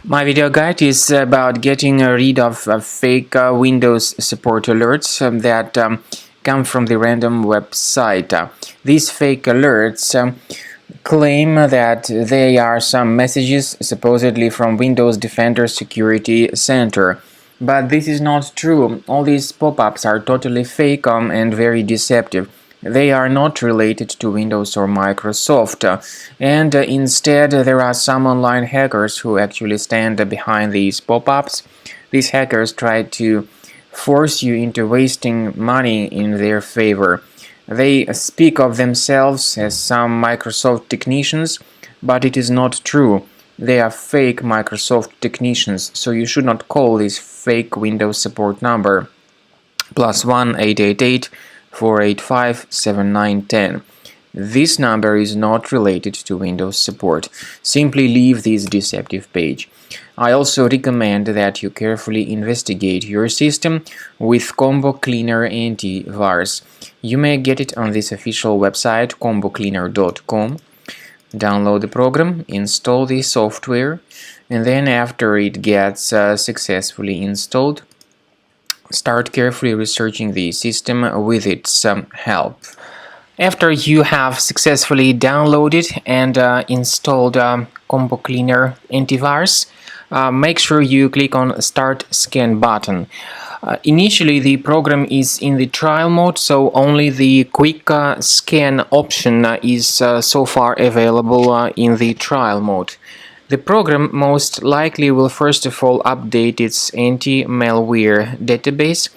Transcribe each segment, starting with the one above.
My video guide is about getting rid of fake Windows support alerts that come from the random website. These fake alerts claim that they are some messages supposedly from Windows Defender Security Center. But this is not true. All these pop-ups are totally fake and very deceptive. They are not related to Windows or Microsoft, and instead there are some online hackers who actually stand behind these pop-ups. These hackers try to force you into wasting money in their favor. They speak of themselves as some Microsoft technicians, but it is not true. They are fake Microsoft technicians, so you should not call this fake Windows support number +1 888 485 7910. This number is not related to Windows support. Simply leave this deceptive page. I also recommend that you carefully investigate your system with Combo Cleaner Antivirus. You may get it on this official website combocleaner.com. Download the program, install the software, and then after it gets successfully installed, start carefully researching the system with its help. After you have successfully downloaded and installed Combo Cleaner Antivirus, make sure you click on Start Scan button. Initially, the program is in the trial mode, so only the quick scan option is so far available in the trial mode. The program most likely will first of all update its anti-malware database,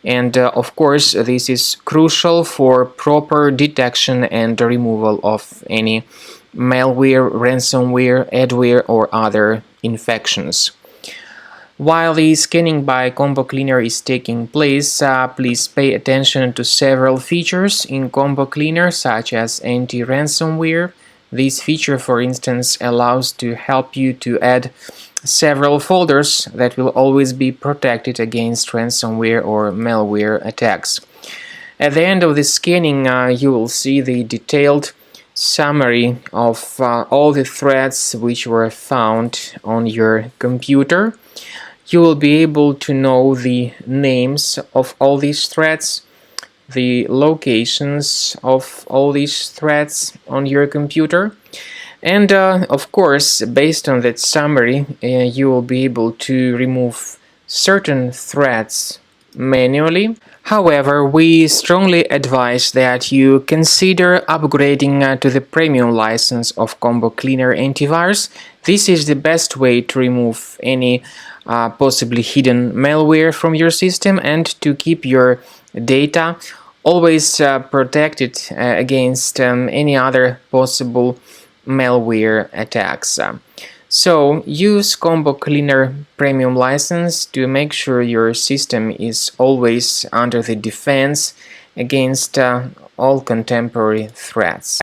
and of course this is crucial for proper detection and removal of any malware, ransomware, adware or other infections. While the scanning by Combo Cleaner is taking place, please pay attention to several features in Combo Cleaner, such as anti-ransomware. This feature, for instance, allows to help you to add several folders that will always be protected against ransomware or malware attacks. At the end of the scanning, you will see the detailed summary of all the threads which were found on your computer. You will be able to know the names of all these threads, the locations of all these threads on your computer, and of course, based on that summary, you will be able to remove certain threads manually. However, we strongly advise that you consider upgrading to the premium license of Combo Cleaner Antivirus. This is the best way to remove any possibly hidden malware from your system and to keep your data always protected against any other possible malware attacks. So use Combo Cleaner Premium license to make sure your system is always under the defense against all contemporary threats.